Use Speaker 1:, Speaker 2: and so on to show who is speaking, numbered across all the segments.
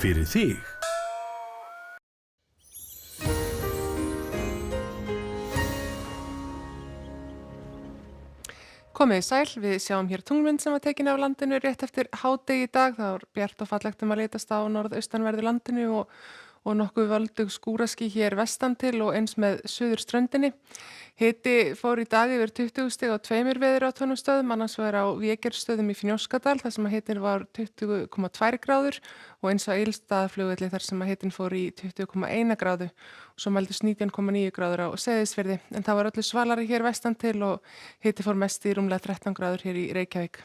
Speaker 1: Fyrir þig.
Speaker 2: Komið sæl, við sjáum hér tunglmynd sem var tekin af landinu rétt eftir hádegi í dag. Það var bjart og fallegt að litast á norðaustanverðu landinu og nokkuð völdug skúraský hér vestan til og eins með suðurströndinni. Hiti fór í dag yfir 20 stig á tveimur veðurathugunarstöðum, annars vegar á Végerstöðum í Fnjóskadal þar sem hitin var 20,2 gráður og eins á Egilsstaðaflugvelli þar sem hitin fór í 20,1 gráðu. Svo mældist 19,9 gráður á Seyðisfirði en það var öllu svalari hér vestan til og hiti fór mest í rúmlega 13 gráður hér í Reykjavík.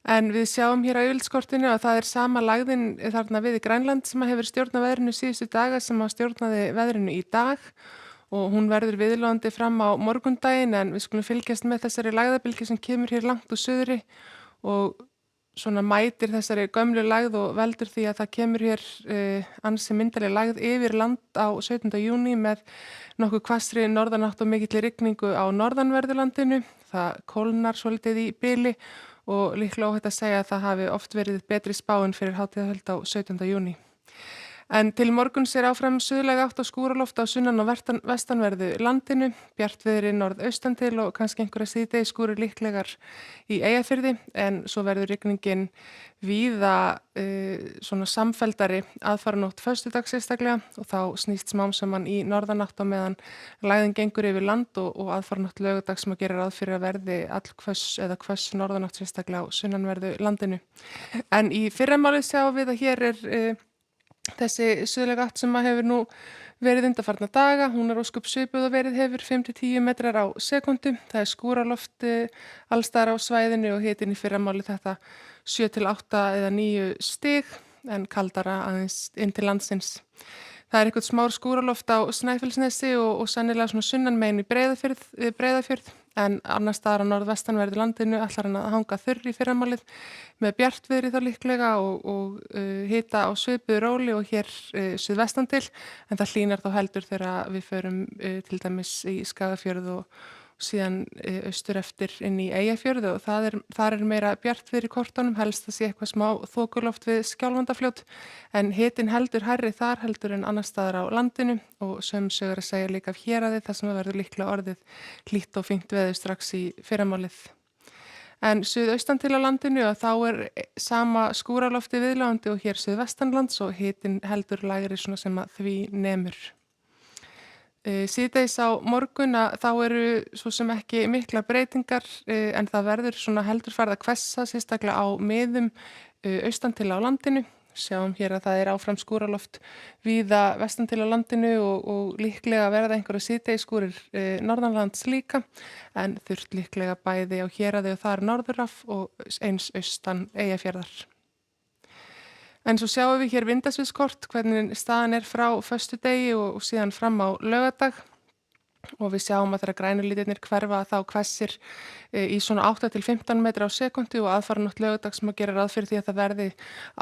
Speaker 2: En við sjáum hér á yfirlitskortinu að það er sama lagðin þarna við í Grænland sem hefur stjórnað veðrinu síðustu daga sem stjórnaði veðrinu í dag og hún verður viðlóðandi fram á morgundaginn en við skulum fylgjast með þessari lægðabylgju sem kemur hér langt úr suðri og svona mætir þessari gömlu lægð og veldur því að það kemur hér ansi myndarleg lægð yfir land á 17. júní með nokkuð hvassri norðanátt og mikilli rigningu á norðanverðurlandinu. Það kólnar svolítið í bili og líklega óhætt að segja að það hafi oft verið betri spáin fyrir hátíðahöld á 17. júní. En til morguns áfram suðlæg átt á skúraloft á sunnan og vestanverðu landinu, bjartviðri norðaustan til og kannski einhverja síðdegisskúrir líklegar í Eyjafirði en svo verður rigningin víða svona samfelldari aðfaranótt föstudags sérstaklega og þá snýst smám saman í norðanátt á meðan lægðin gengur yfir land og aðfaranótt laugardags sem gerir ráð fyrir að verði allhvöss eða hvöss norðanátt sérstaklega á sunnanverðu landinu. En í fyrramálið sjáum við að hér þessi suðlæga átt sem hefur nú verið undanfarna daga, hún ósköp svipuð og verið hefur 5-10 metrar á sekundu. Það er skúraloft allstaðar á svæðinu og hitin í fyrramáli þetta 7-8 eða 9 stig en kaldara aðeins inn til landsins. Það er eitthvað smár skúraloft á Snæfellsnesi og sennilega svona sunnanmegin í Breiðafjörð en annars staðar á norðvestanverðu landinu ætlar hann að hanga þurr í fyrramálið með bjartviðri þá líklega og hita á svipuðu róli og hér suðvestan til en það hlýnar þá heldur þegar við förum til dæmis í Skagafjörð og síðan austur eftir inn í Eyjafjörð og þar er meira bjartviðri í kortunum, helst að sé eitthvað smá þokuloft við Skjálfandafljót en hitin heldur hærri þar heldur en annars staðar á landinu og sögum sögur að segja líka af héraði þar sem verður líklega orðið hlýtt og fínt veður strax í fyrramálið. En suðaustan til á landinu og þá er sama skúralofti viðlóðandi og hér suðvestanlands og hitin heldur lægri svona sem að því nemur. Síðdegis á morgun að þá eru svo sem ekki miklar breytingar en það verður svona heldur farið að hvessa sérstaklega á miðum austan til á landinu. Sjáum hér að það er áfram skúraloft víða vestan til á landinu og líklega verða einhverja síðdegisskúrir norðanlands líka en þurft líklega bæði á héraði og þar norðuraf og eins austan Eyjafjarðar. En svo sjáum við hér vindasviðskort hvernig staðan er frá föstudegi og síðan fram á laugardag og við sjáum að þegar grænu litirnir hverfa þá hvessir í svona 8-15 metra á sekundu og aðfaranótt laugardags sem að gera ráð fyrir því að það verði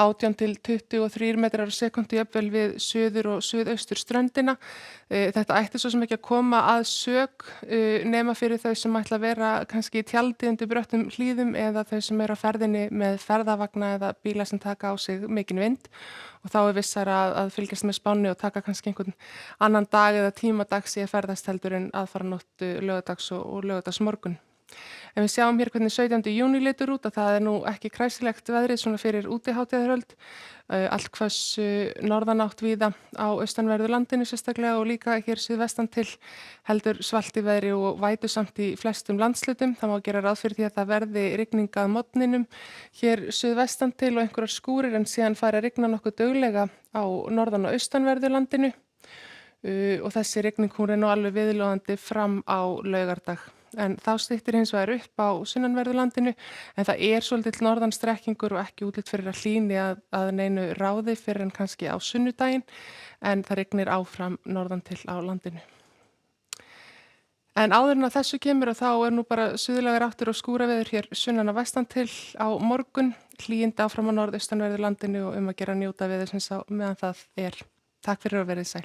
Speaker 2: 18-23 metrar á sekundu jafnvel við suður og suðaustur ströndina. Þetta ætti svo sem ekki að koma að sök nema fyrir þau sem ætla að vera kannski í tjaldi undir bröttum hlíðum eða þau sem eru á ferðinni með ferðavagna eða bíla sem taka á sig mikinn vind og þá er vissara að fylgjast með spánni og taka kannski einhvern annan dag eða tíma dags í að ferðast heldur en aðfaranótt laugardags og laugardagsmorgun. En við sjáum hér hvernig 17. júní litur út að það er nú ekki kræsilegt veðrið svona fyrir útihátíðarhöld. Allhvöss norðanátt víða á austanverðu landinu sérstaklega og líka hér suðvestan til heldur svalti veðri og vætusamt í flestum landslutum. Það má gera ráð fyrir því að það verði rigning að morgninum hér suðvestan til og einhverjar skúrir en síðan fari að rigna nokkuð duglega á norðan og austanverðu landinu og þessi rigning hún er nú alveg viðlóðandi fram á laugardag. En þá styttir hins vegar upp á sunnanverðu landinu en það er svolítill norðanstrekkingur og ekki útlit fyrir að hlýni að neinu ráði fyrir en kannski á sunnudaginn en það rignir áfram norðan til á landinu. En áður en að þessu kemur og þá er nú bara suðlægar áttir og skúraveður hér sunnan og vestan til á morgun, hlýindi áfram á norðaustanverðu landinu og að gera njóta veðursins á meðan það er. Takk fyrir að verið sæl.